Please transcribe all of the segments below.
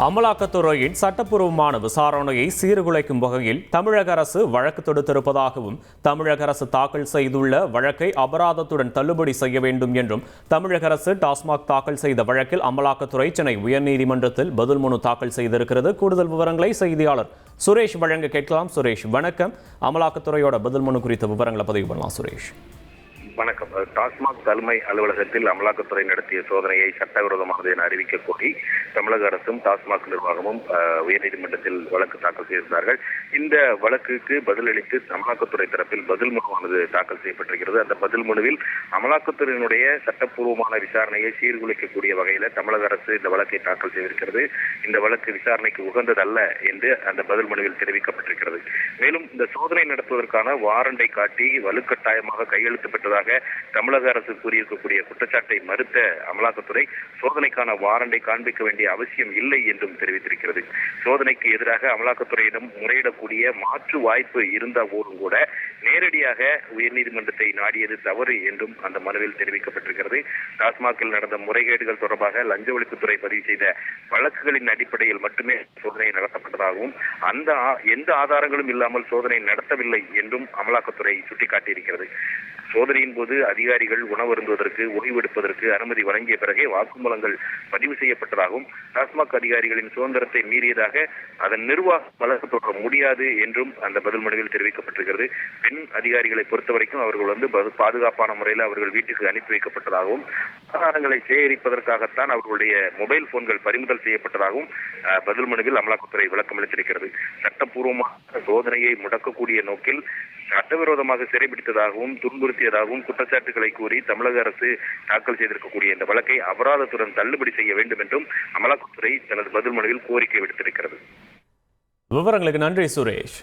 அமலாக்கத்துறையின் சட்டப்பூர்வமான விசாரணையை சீர்குலைக்கும் வகையில் தமிழக அரசு வழக்கு தொடுத்திருப்பதாகவும் தமிழக அரசு தாக்கல் செய்துள்ள வழக்கை அபராதத்துடன் தள்ளுபடி செய்ய வேண்டும் என்றும் தமிழக அரசு டாஸ்மாக் தாக்கல் செய்த வழக்கில் அமலாக்கத்துறை சென்னை உயர்நீதிமன்றத்தில் பதில் மனு தாக்கல் செய்திருக்கிறது. கூடுதல் விவரங்களை செய்தியாளர் சுரேஷ் வழங்க கேட்கலாம். சுரேஷ் வணக்கம். அமலாக்கத்துறையோட பதில் மனு குறித்த விவரங்களை பதிவு பண்ணலாம். சுரேஷ் வணக்கம். டாஸ்மாக் தலைமை அலுவலகத்தில் அமலாக்கத்துறை நடத்திய சோதனையை சட்டவிரோதமானது என அறிவிக்க கோரி தமிழக அரசும் டாஸ்மாக் நிர்வாகமும் உயர்நீதிமன்றத்தில் வழக்கு தாக்கல் செய்திருந்தார்கள். இந்த வழக்குக்கு பதிலளித்து அமலாக்கத்துறை தரப்பில் பதில் மனுவானது தாக்கல் செய்யப்பட்டிருக்கிறது. அந்த பதில் மனுவில் அமலாக்கத்துறையினுடைய சட்டப்பூர்வமான விசாரணையை சீர்குலைக்கக்கூடிய வகையில் தமிழக அரசு இந்த வழக்கை தாக்கல் செய்திருக்கிறது. இந்த வழக்கு விசாரணைக்கு உகந்ததல்ல என்று அந்த பதில் மனுவில் தெரிவிக்கப்பட்டிருக்கிறது. மேலும் இந்த சோதனை நடத்துவதற்கான வாரண்டை காட்டி வலுக்கட்டாயமாக கையெழுத்து பெற்றதாக தமிழக அரசு கூறியிருக்கக்கூடிய குற்றச்சாட்டை மறுத்த அமலாக்கத்துறை சோதனைக்கான வாரண்டை காண்பிக்க வேண்டிய அவசியம் இல்லை என்றும் தெரிவித்திருக்கிறது. சோதனைக்கு எதிராக அமலாக்கத்துறையிடம் முறையிடக்கூடிய மாற்று வாய்ப்பு இருந்த போதும் கூட நேரடியாக உயர்நீதிமன்றத்தை நாடியது தவறு என்றும் அந்த மனுவில் தெரிவிக்கப்பட்டிருக்கிறது. டாஸ்மாகில் நடந்த முறைகேடுகள் தொடர்பாக லஞ்ச ஒழிப்புத்துறை பதிவு செய்த வழக்குகளின் அடிப்படையில் மட்டுமே சோதனை நடத்தப்பட்டதாகவும் எந்த ஆதாரங்களும் இல்லாமல் சோதனை நடத்தவில்லை என்றும் அமலாக்கத்துறை சுட்டிக்காட்டியிருக்கிறது. சோதனையின் போது அதிகாரிகள் உணவருந்துவதற்கு ஓய்வெடுப்பதற்கு அனுமதி வழங்கிய பிறகே வாக்குமூலங்கள் பதிவு செய்யப்பட்டதாகவும் டாஸ்மாக் அதிகாரிகளின் சுதந்திரத்தை மீறியதாக அதன் நிர்வாகம் வழக்கு தொடர முடியாது என்றும் அந்த பதில் மனுவில் தெரிவிக்கப்பட்டிருக்கிறது. பெண் அதிகாரிகளை பொறுத்தவரைக்கும் அவர்கள் பாதுகாப்பான முறையில் அவர்கள் வீட்டுக்கு அனுப்பி வைக்கப்பட்டதாகவும் ஆதாரங்களை சேகரிப்பதற்காகத்தான் அவர்களுடைய மொபைல் போன்கள் பறிமுதல் செய்யப்பட்டதாகவும் பதில் மனுவில் அமலாக்கத்துறை விளக்கம் அளித்திருக்கிறது. சட்டப்பூர்வமான சோதனையை முடக்கக்கூடிய நோக்கில் சட்டவிரோதமாக சிறைபிடித்ததாகவும் துன்புறுத்தியதாகவும் குற்றச்சாட்டுகளை கூறி தமிழக அரசு தாக்கல் செய்திருக்கக்கூடிய இந்த வழக்கை அபராதத்துடன் தள்ளுபடி செய்ய வேண்டும் என்றும் அமலாக்கத்துறை தனது பதில் மனுவில் கோரிக்கை விடுத்திருக்கிறது. விவரங்களுக்கு நன்றி சுரேஷ்.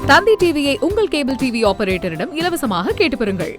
தந்தி டிவியை உங்கள் கேபிள் டிவி ஆபரேட்டரிடம் இலவசமாக கேட்டு பெறுங்கள்.